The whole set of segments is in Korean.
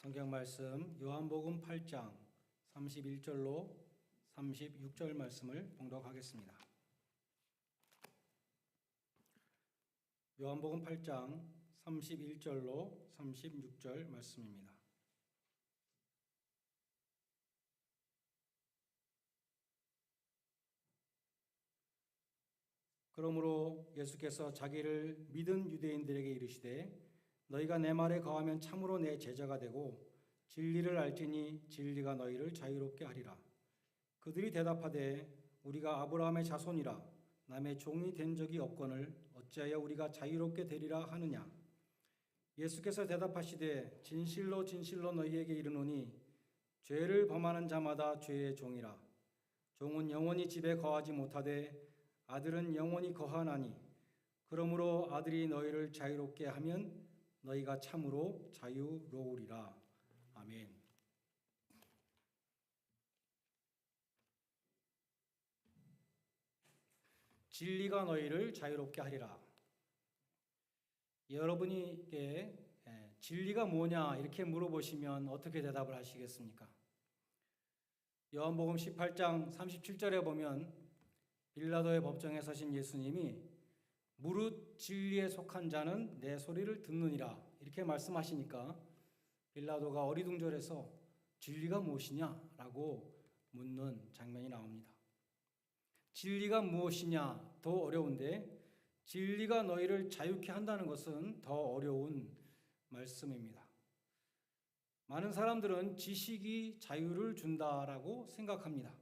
성경 말씀 요한복음 8장 31절로 36절 말씀을 봉독하겠습니다. 요한복음 8장 31절로 36절 말씀입니다. 그러므로 예수께서 자기를 믿은 유대인들에게 이르시되 너희가 내 말에 거하면 참으로 내 제자가 되고 진리를 알지니 진리가 너희를 자유롭게 하리라. 그들이 대답하되 우리가 아브라함의 자손이라 남의 종이 된 적이 없거늘 어찌하여 우리가 자유롭게 되리라 하느냐. 예수께서 대답하시되 진실로 진실로 너희에게 이르노니 죄를 범하는 자마다 죄의 종이라. 종은 영원히 집에 거하지 못하되 아들은 영원히 거하나니 그러므로 아들이 너희를 자유롭게 하면 너희가 참으로 자유로우리라. 아멘. 진리가 너희를 자유롭게 하리라. 여러분에게 진리가 뭐냐 이렇게 물어보시면 어떻게 대답을 하시겠습니까? 요한복음 18장 37절에 보면 빌라도의 법정에 서신 예수님이 무릇 진리에 속한 자는 내 소리를 듣느니라 이렇게 말씀하시니까 빌라도가 어리둥절해서 진리가 무엇이냐라고 묻는 장면이 나옵니다. 진리가 무엇이냐 더 어려운데 진리가 너희를 자유케 한다는 것은 더 어려운 말씀입니다. 많은 사람들은 지식이 자유를 준다라고 생각합니다.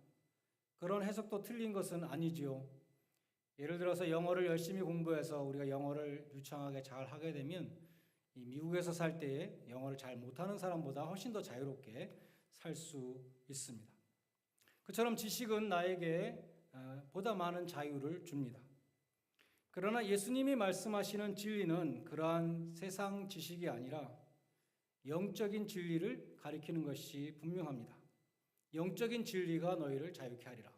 그런 해석도 틀린 것은 아니지요. 예를 들어서 영어를 열심히 공부해서 우리가 영어를 유창하게 잘 하게 되면 이 미국에서 살 때에 영어를 잘 못하는 사람보다 훨씬 더 자유롭게 살 수 있습니다. 그처럼 지식은 나에게 보다 많은 자유를 줍니다. 그러나 예수님이 말씀하시는 진리는 그러한 세상 지식이 아니라 영적인 진리를 가리키는 것이 분명합니다. 영적인 진리가 너희를 자유케 하리라.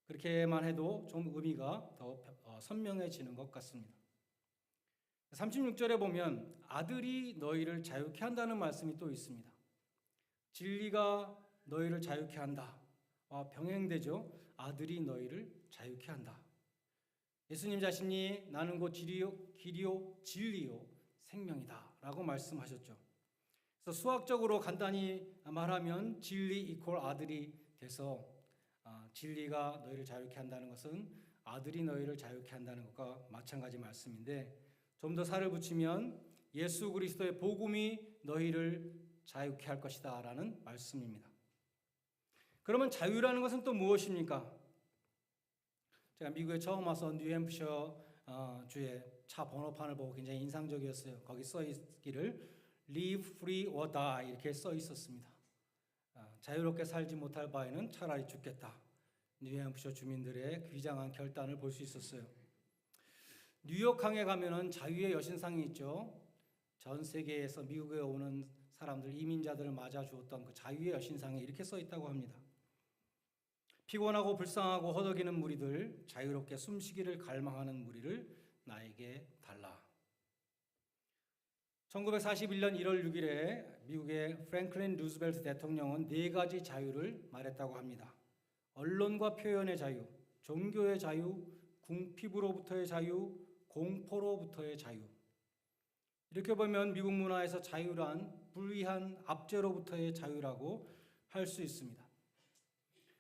그렇게만 해도 좀 의미가 더 선명해지는 것 같습니다. 36절에 보면 아들이 너희를 자유케 한다는 말씀이 또 있습니다. 진리가 너희를 자유케 한다. 병행되죠. 아들이 너희를 자유케 한다. 예수님 자신이 나는 곧 길이요 진리요 생명이다 라고 말씀하셨죠. 그래서 수학적으로 간단히 말하면 진리 이퀄 아들이 돼서 진리가 너희를 자유케 한다는 것은 아들이 너희를 자유케 한다는 것과 마찬가지 말씀인데 좀 더 살을 붙이면 예수 그리스도의 복음이 너희를 자유케 할 것이다 라는 말씀입니다. 그러면 자유라는 것은 또 무엇입니까? 제가 미국에 처음 와서 뉴햄프셔 주의 차 번호판을 보고 굉장히 인상적이었어요. 거기 써 있기를 Live free or die 이렇게 써 있었습니다. 자유롭게 살지 못할 바에는 차라리 죽겠다. 뉴햄프셔 주민들의 비장한 결단을 볼 수 있었어요. 뉴욕항에 가면은 자유의 여신상이 있죠. 전 세계에서 미국에 오는 사람들, 이민자들을 맞아 주었던 그 자유의 여신상에 이렇게 써 있다고 합니다. 피곤하고 불쌍하고 허덕이는 무리들, 자유롭게 숨쉬기를 갈망하는 무리를 나에게 달라. 1941년 1월 6일에 미국의 프랭클린 루즈벨트 대통령은 4가지 자유를 말했다고 합니다. 언론과 표현의 자유, 종교의 자유, 궁핍으로부터의 자유, 공포로부터의 자유. 이렇게 보면 미국 문화에서 자유란 불의한 압제로부터의 자유라고 할 수 있습니다.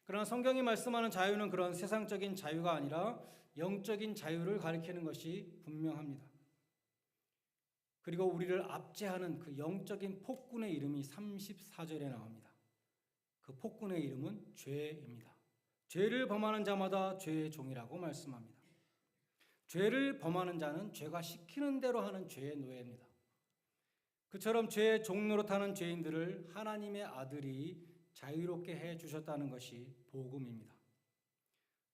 그러나 성경이 말씀하는 자유는 그런 세상적인 자유가 아니라 영적인 자유를 가리키는 것이 분명합니다. 그리고 우리를 압제하는 그 영적인 폭군의 이름이 34절에 나옵니다. 그 폭군의 이름은 죄입니다. 죄를 범하는 자마다 죄의 종이라고 말씀합니다. 죄를 범하는 자는 죄가 시키는 대로 하는 죄의 노예입니다. 그처럼 죄의 종노릇하는 죄인들을 하나님의 아들이 자유롭게 해주셨다는 것이 복음입니다.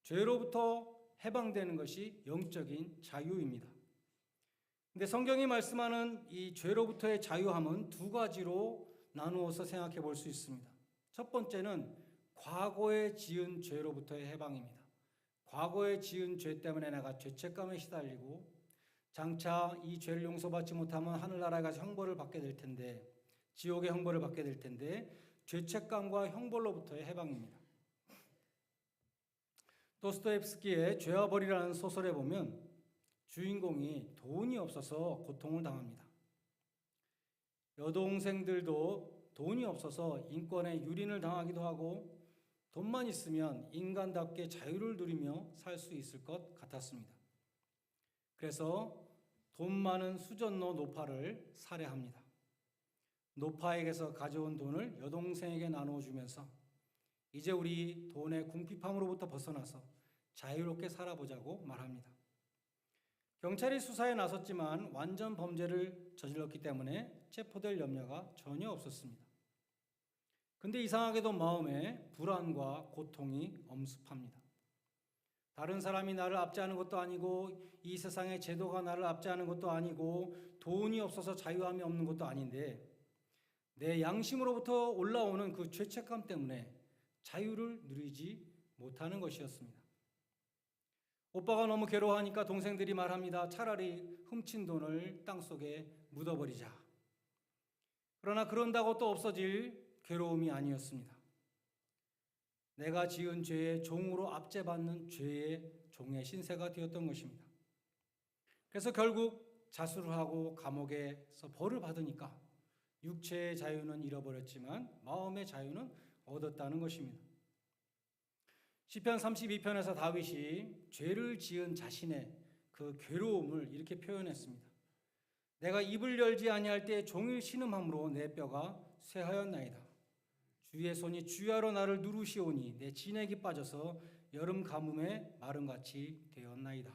죄로부터 해방되는 것이 영적인 자유입니다. 근데 성경이 말씀하는 이 죄로부터의 자유함은 2가지로 나누어서 생각해 볼 수 있습니다. 첫 번째는 과거에 지은 죄로부터의 해방입니다. 과거에 지은 죄 때문에 내가 죄책감에 시달리고 장차 이 죄를 용서받지 못하면 하늘나라에 가서 형벌을 받게 될 텐데 지옥의 형벌을 받게 될 텐데 죄책감과 형벌로부터의 해방입니다. 도스토옙스키의 죄와 벌이라는 소설에 보면 주인공이 돈이 없어서 고통을 당합니다. 여동생들도 돈이 없어서 인권에 유린을 당하기도 하고 돈만 있으면 인간답게 자유를 누리며 살 수 있을 것 같았습니다. 그래서 돈 많은 수전노 노파를 살해합니다. 노파에게서 가져온 돈을 여동생에게 나눠주면서 이제 우리 돈의 궁핍함으로부터 벗어나서 자유롭게 살아보자고 말합니다. 경찰이 수사에 나섰지만 완전 범죄를 저질렀기 때문에 체포될 염려가 전혀 없었습니다. 근데 이상하게도 마음에 불안과 고통이 엄습합니다. 다른 사람이 나를 압제하는 것도 아니고 이 세상의 제도가 나를 압제하는 것도 아니고 돈이 없어서 자유함이 없는 것도 아닌데 내 양심으로부터 올라오는 그 죄책감 때문에 자유를 누리지 못하는 것이었습니다. 오빠가 너무 괴로워하니까 동생들이 말합니다. 차라리 훔친 돈을 땅속에 묻어버리자. 그러나 그런다고 또 없어질 괴로움이 아니었습니다. 내가 지은 죄의 종으로 압제받는 죄의 종의 신세가 되었던 것입니다. 그래서 결국 자수를 하고 감옥에서 벌을 받으니까 육체의 자유는 잃어버렸지만 마음의 자유는 얻었다는 것입니다. 시편 32편에서 다윗이 죄를 지은 자신의 그 괴로움을 이렇게 표현했습니다. 내가 입을 열지 아니할 때 종일 신음함으로 내 뼈가 쇠하였나이다. 주의 손이 주야로 나를 누르시오니 내 진액이 빠져서 여름 가뭄에 마름같이 되었나이다.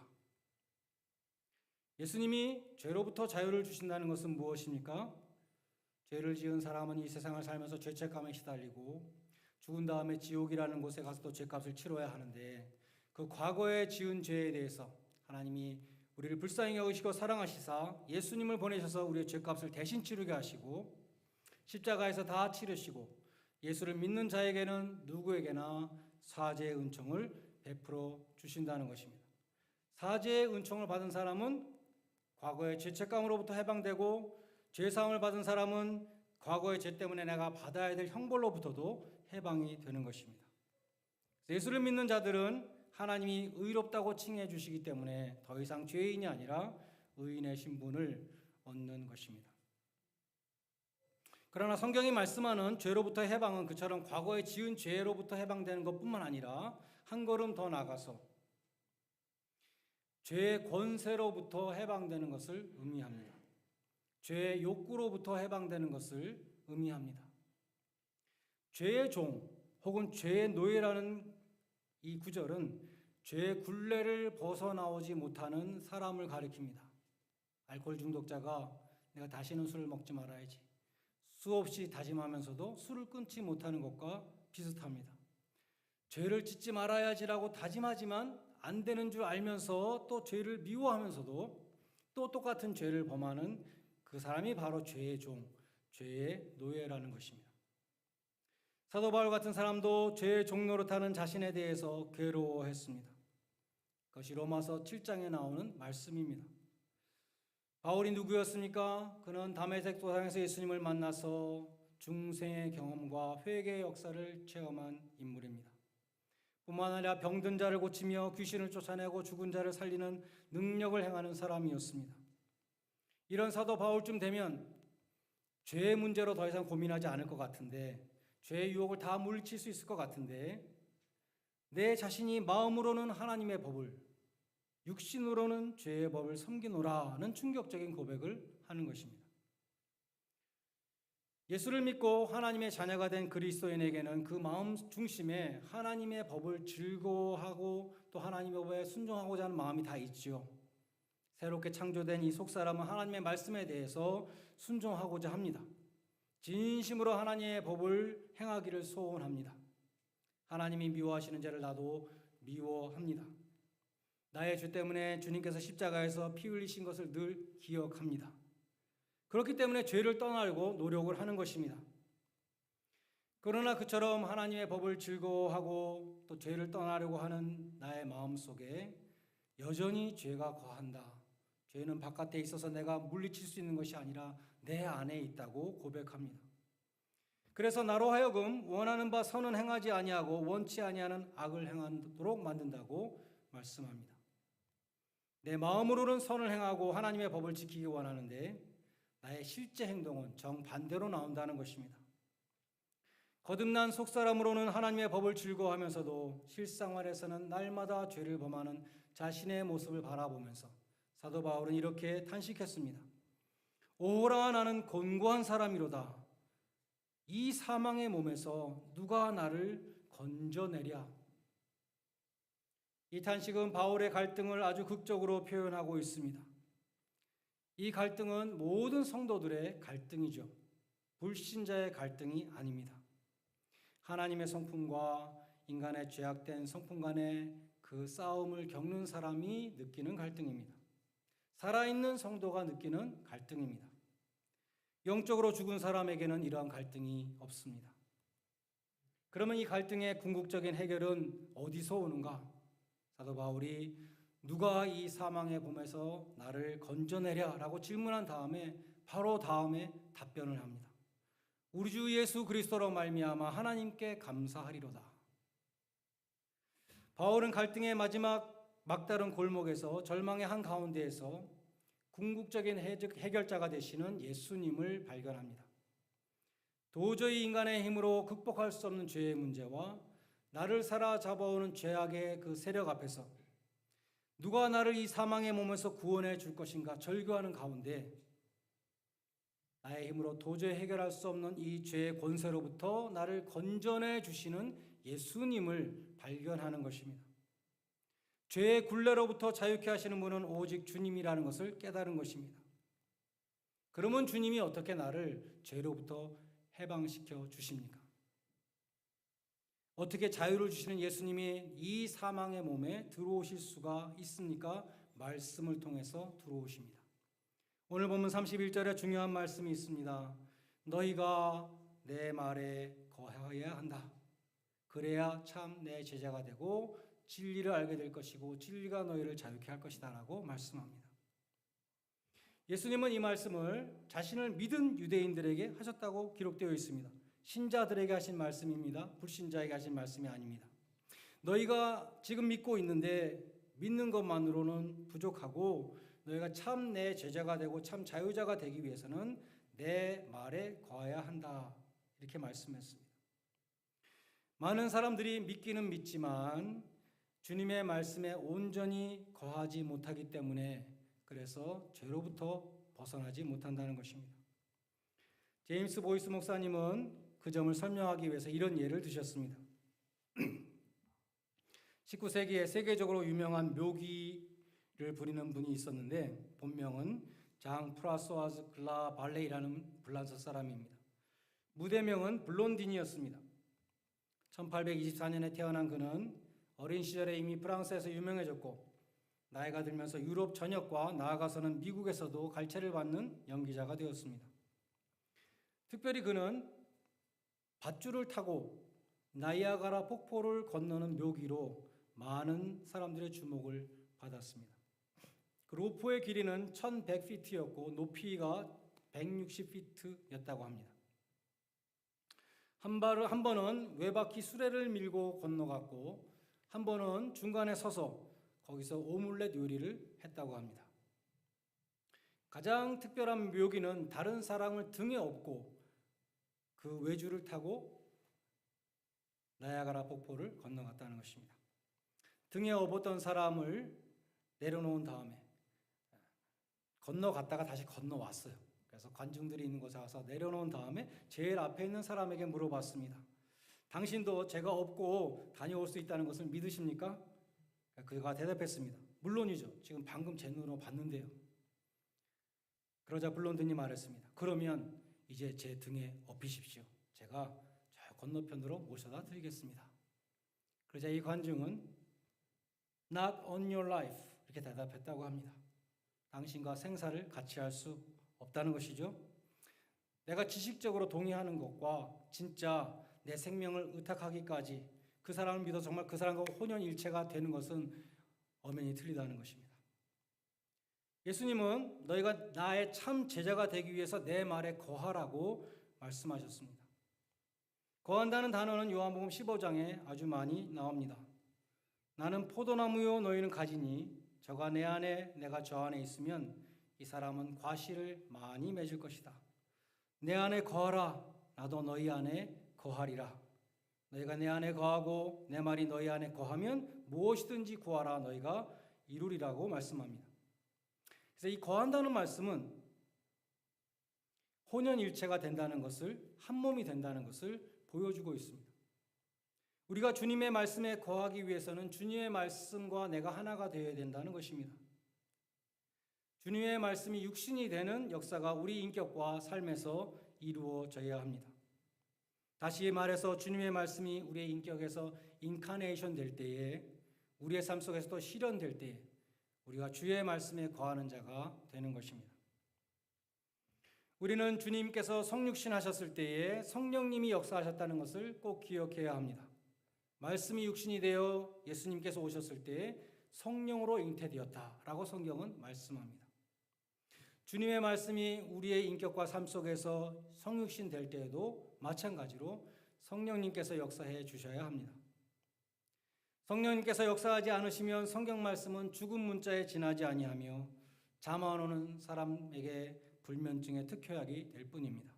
예수님이 죄로부터 자유를 주신다는 것은 무엇입니까? 죄를 지은 사람은 이 세상을 살면서 죄책감에 시달리고 죽은 다음에 지옥이라는 곳에 가서도 죄값을 치러야 하는데 그 과거에 지은 죄에 대해서 하나님이 우리를 불쌍히 여기시고 사랑하시사 예수님을 보내셔서 우리의 죄값을 대신 치르게 하시고 십자가에서 다 치르시고 예수를 믿는 자에게는 누구에게나 사죄의 은총을 베풀어 주신다는 것입니다. 사죄의 은총을 받은 사람은 과거의 죄책감으로부터 해방되고 죄사함을 받은 사람은 과거의 죄 때문에 내가 받아야 될 형벌로부터도 해방이 되는 것입니다. 예수를 믿는 자들은 하나님이 의롭다고 칭해 주시기 때문에 더 이상 죄인이 아니라 의인의 신분을 얻는 것입니다. 그러나 성경이 말씀하는 죄로부터 해방은 그처럼 과거에 지은 죄로부터 해방되는 것뿐만 아니라 한 걸음 더 나아가서 죄의 권세로부터 해방되는 것을 의미합니다. 죄의 욕구로부터 해방되는 것을 의미합니다. 죄의 종 혹은 죄의 노예라는 이 구절은 죄의 굴레를 벗어나오지 못하는 사람을 가리킵니다. 알코올 중독자가 내가 다시는 술을 먹지 말아야지 수없이 다짐하면서도 술을 끊지 못하는 것과 비슷합니다. 죄를 짓지 말아야지라고 다짐하지만 안 되는 줄 알면서 또 죄를 미워하면서도 또 똑같은 죄를 범하는 그 사람이 바로 죄의 종, 죄의 노예라는 것입니다. 사도 바울 같은 사람도 죄의 종 노릇하는 자신에 대해서 괴로워했습니다. 그것이 로마서 7장에 나오는 말씀입니다. 바울이 누구였습니까? 그는 다메섹 도상에서 예수님을 만나서 중생의 경험과 회개의 역사를 체험한 인물입니다. 뿐만 아니라 병든 자를 고치며 귀신을 쫓아내고 죽은 자를 살리는 능력을 행하는 사람이었습니다. 이런 사도 바울쯤 되면 죄의 문제로 더 이상 고민하지 않을 것 같은데 죄의 유혹을 다 물리칠 수 있을 것 같은데 내 자신이 마음으로는 하나님의 법을 육신으로는 죄의 법을 섬기노라는 충격적인 고백을 하는 것입니다. 예수를 믿고 하나님의 자녀가 된 그리스도인에게는 그 마음 중심에 하나님의 법을 즐거워하고 또 하나님의 법에 순종하고자 하는 마음이 다 있지요. 새롭게 창조된 이 속사람은 하나님의 말씀에 대해서 순종하고자 합니다. 진심으로 하나님의 법을 행하기를 소원합니다. 하나님이 미워하시는 죄를 나도 미워합니다. 나의 죄 때문에 주님께서 십자가에서 피 흘리신 것을 늘 기억합니다. 그렇기 때문에 죄를 떠나려고 노력을 하는 것입니다. 그러나 그처럼 하나님의 법을 즐거워하고 또 죄를 떠나려고 하는 나의 마음 속에 여전히 죄가 거한다. 죄는 바깥에 있어서 내가 물리칠 수 있는 것이 아니라 내 안에 있다고 고백합니다. 그래서 나로 하여금 원하는 바 선은 행하지 아니하고 원치 아니하는 악을 행하도록 만든다고 말씀합니다. 내 마음으로는 선을 행하고 하나님의 법을 지키기 원하는데 나의 실제 행동은 정반대로 나온다는 것입니다. 거듭난 속사람으로는 하나님의 법을 즐거워하면서도 실생활에서는 날마다 죄를 범하는 자신의 모습을 바라보면서 사도 바울은 이렇게 탄식했습니다. 오호라 나는 곤고한 사람이로다. 이 사망의 몸에서 누가 나를 건져내랴. 이 탄식은 바울의 갈등을 아주 극적으로 표현하고 있습니다. 이 갈등은 모든 성도들의 갈등이죠. 불신자의 갈등이 아닙니다. 하나님의 성품과 인간의 죄악된 성품 간의 그 싸움을 겪는 사람이 느끼는 갈등입니다. 살아있는 성도가 느끼는 갈등입니다. 영적으로 죽은 사람에게는 이러한 갈등이 없습니다. 그러면 이 갈등의 궁극적인 해결은 어디서 오는가? 사도 바울이 누가 이 사망의 봄에서 나를 건져내랴 라고 질문한 다음에 바로 다음에 답변을 합니다. 우리 주 예수 그리스도로 말미암아 하나님께 감사하리로다. 바울은 갈등의 마지막 막다른 골목에서 절망의 한가운데에서 궁극적인 해결자가 되시는 예수님을 발견합니다. 도저히 인간의 힘으로 극복할 수 없는 죄의 문제와 나를 사로잡아오는 죄악의 그 세력 앞에서 누가 나를 이 사망의 몸에서 구원해 줄 것인가 절규하는 가운데 나의 힘으로 도저히 해결할 수 없는 이 죄의 권세로부터 나를 건져내 주시는 예수님을 발견하는 것입니다. 죄의 굴레로부터 자유케 하시는 분은 오직 주님이라는 것을 깨달은 것입니다. 그러면 주님이 어떻게 나를 죄로부터 해방시켜 주십니까? 어떻게 자유를 주시는 예수님이 이 사망의 몸에 들어오실 수가 있습니까? 말씀을 통해서 들어오십니다. 오늘 본문 31절에 중요한 말씀이 있습니다. 너희가 내 말에 거하여야 한다. 그래야 참 내 제자가 되고 진리를 알게 될 것이고 진리가 너희를 자유케 할 것이다 라고 말씀합니다. 예수님은 이 말씀을 자신을 믿은 유대인들에게 하셨다고 기록되어 있습니다. 신자들에게 하신 말씀입니다. 불신자에게 하신 말씀이 아닙니다. 너희가 지금 믿고 있는데 믿는 것만으로는 부족하고 너희가 참 내 제자가 되고 참 자유자가 되기 위해서는 내 말에 거해야 한다. 이렇게 말씀했습니다. 많은 사람들이 믿기는 믿지만 주님의 말씀에 온전히 거하지 못하기 때문에 그래서 죄로부터 벗어나지 못한다는 것입니다. 제임스 보이스 목사님은 그 점을 설명하기 위해서 이런 예를 드셨습니다. 19세기에 세계적으로 유명한 묘기를 부리는 분이 있었는데 본명은 장 프라소아즈 글라 발레이라는 불란서 사람입니다. 무대명은 블론딘이었습니다. 1824년에 태어난 그는 어린 시절에 이미 프랑스에서 유명해졌고 나이가 들면서 유럽 전역과 나아가서는 미국에서도 갈채를 받는 연기자가 되었습니다. 특별히 그는 밧줄을 타고 나이아가라 폭포를 건너는 묘기로 많은 사람들의 주목을 받았습니다. 그 로프의 길이는 1100피트였고 높이가 160피트였다고 합니다. 한 번은 외바퀴 수레를 밀고 건너갔고 한 번은 중간에 서서 거기서 오믈렛 요리를 했다고 합니다. 가장 특별한 묘기는 다른 사람을 등에 업고 그 외줄을 타고 나야가라 폭포를 건너갔다는 것입니다. 등에 업었던 사람을 내려놓은 다음에 건너갔다가 다시 건너왔어요. 그래서 관중들이 있는 곳에 와서 내려놓은 다음에 제일 앞에 있는 사람에게 물어봤습니다. 당신도 제가 업고 다녀올 수 있다는 것을 믿으십니까? 그가 대답했습니다. 물론이죠. 지금 방금 제 눈으로 봤는데요. 그러자 블론드니 말했습니다. 그러면 이제 제 등에 업히십시오. 제가 저 건너편으로 모셔다 드리겠습니다. 그러자 이 관중은 Not on your life 이렇게 대답했다고 합니다. 당신과 생사를 같이 할 수 없다는 것이죠. 내가 지식적으로 동의하는 것과 진짜 내 생명을 의탁하기까지 그 사람을 믿어 정말 그 사람과 혼연일체가 되는 것은 엄연히 틀리다는 것입니다. 예수님은 너희가 나의 참 제자가 되기 위해서 내 말에 거하라고 말씀하셨습니다. 거한다는 단어는 요한복음 15장에 아주 많이 나옵니다. 나는 포도나무요 너희는 가지니 저가 내 안에 내가 저 안에 있으면 이 사람은 과실을 많이 맺을 것이다. 내 안에 거하라 나도 너희 안에 거하리라. 너희가 내 안에 거하고 내 말이 너희 안에 거하면 무엇이든지 구하라 너희가 이루리라고 말씀합니다. 그래서 이 거한다는 말씀은 혼연일체가 된다는 것을, 한 몸이 된다는 것을 보여주고 있습니다. 우리가 주님의 말씀에 거하기 위해서는 주님의 말씀과 내가 하나가 되어야 된다는 것입니다. 주님의 말씀이 육신이 되는 역사가 우리 인격과 삶에서 이루어져야 합니다. 다시 말해서 주님의 말씀이 우리의 인격에서 인카네이션 될 때에, 우리의 삶 속에서도 실현될 때에 우리가 주의 말씀에 거하는 자가 되는 것입니다. 우리는 주님께서 성육신 하셨을 때에 성령님이 역사하셨다는 것을 꼭 기억해야 합니다. 말씀이 육신이 되어 예수님께서 오셨을 때에 성령으로 잉태되었다라고 성경은 말씀합니다. 주님의 말씀이 우리의 인격과 삶 속에서 성육신 될 때에도 마찬가지로 성령님께서 역사해 주셔야 합니다. 성령님께서 역사하지 않으시면 성경 말씀은 죽은 문자에 지나지 아니하며 잠안 오는 사람에게 불면증의 특효약이 될 뿐입니다.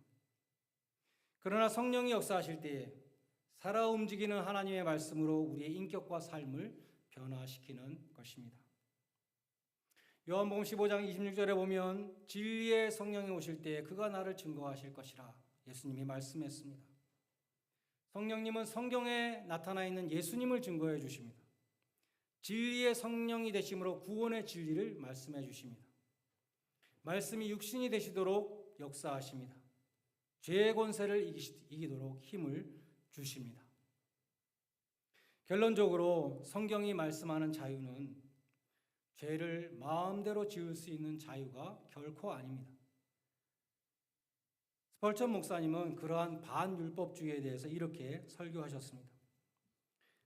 그러나 성령이 역사하실 때에 살아 움직이는 하나님의 말씀으로 우리의 인격과 삶을 변화시키는 것입니다. 요한복음 15장 26절에 보면 진리의 성령이 오실 때에 그가 나를 증거하실 것이라 예수님이 말씀했습니다. 성령님은 성경에 나타나 있는 예수님을 증거해 주십니다. 진리의 성령이 되심으로 구원의 진리를 말씀해 주십니다. 말씀이 육신이 되시도록 역사하십니다. 죄의 권세를 이기도록 힘을 주십니다. 결론적으로 성경이 말씀하는 자유는 죄를 마음대로 지을 수 있는 자유가 결코 아닙니다. 스펄전 목사님은 그러한 반율법주의에 대해서 이렇게 설교하셨습니다.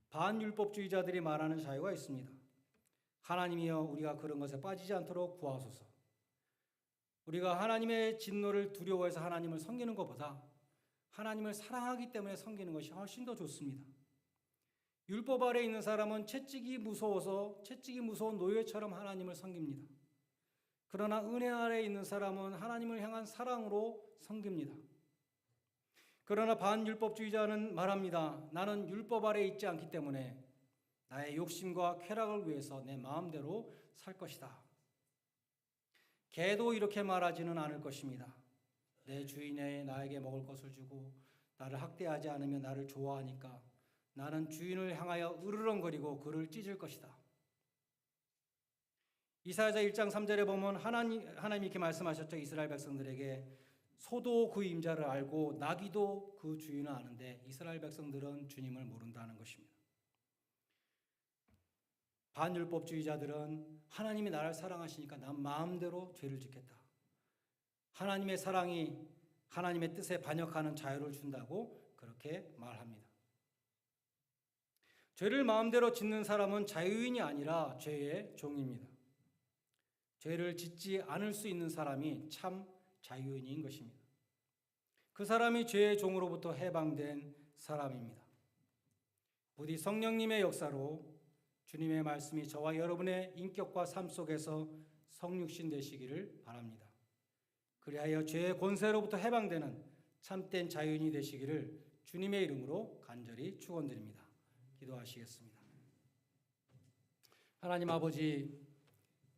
반율법주의자들이 말하는 자유가 있습니다. 하나님이여 우리가 그런 것에 빠지지 않도록 구하소서. 우리가 하나님의 진노를 두려워해서 하나님을 섬기는 것보다 하나님을 사랑하기 때문에 섬기는 것이 훨씬 더 좋습니다. 율법 아래 있는 사람은 채찍이 무서운 노예처럼 하나님을 섬깁니다. 그러나 은혜 아래 있는 사람은 하나님을 향한 사랑으로 섬깁니다. 그러나 반율법주의자는 말합니다. 나는 율법 아래 있지 않기 때문에 나의 욕심과 쾌락을 위해서 내 마음대로 살 것이다. 개도 이렇게 말하지는 않을 것입니다. 내 주인이 나에게 먹을 것을 주고 나를 학대하지 않으면 나를 좋아하니까 나는 주인을 향하여 으르렁거리고 그를 찢을 것이다. 이사야서 1장 3절에 보면 하나님이 이렇게 말씀하셨죠. 이스라엘 백성들에게 소도 그 임자를 알고 나귀도 그 주인을 아는데 이스라엘 백성들은 주님을 모른다는 것입니다. 반율법주의자들은 하나님이 나를 사랑하시니까 난 마음대로 죄를 짓겠다. 하나님의 사랑이 하나님의 뜻에 반역하는 자유를 준다고 그렇게 말합니다. 죄를 마음대로 짓는 사람은 자유인이 아니라 죄의 종입니다. 죄를 짓지 않을 수 있는 사람이 참 자유인인 것입니다. 그 사람이 죄의 종으로부터 해방된 사람입니다. 부디 성령님의 역사로 주님의 말씀이 저와 여러분의 인격과 삶 속에서 성육신 되시기를 바랍니다. 그리하여 죄의 권세로부터 해방되는 참된 자유인이 되시기를 주님의 이름으로 간절히 축원드립니다. 기도하시겠습니다. 하나님 아버지,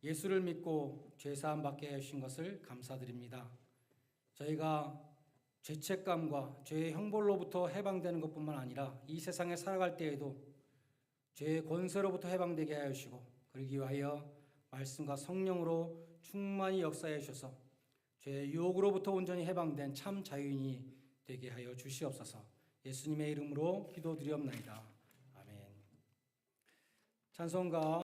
예수를 믿고 죄사함 받게 해주신 것을 감사드립니다. 저희가 죄책감과 죄의 형벌로부터 해방되는 것뿐만 아니라 이 세상에 살아갈 때에도 죄의 권세로부터 해방되게 하여 주시고 그러기 위하여 말씀과 성령으로 충만히 역사해 주셔서 죄의 유혹으로부터 온전히 해방된 참 자유인이 되게 하여 주시옵소서. 예수님의 이름으로 기도드리옵나이다. 아멘. 찬송가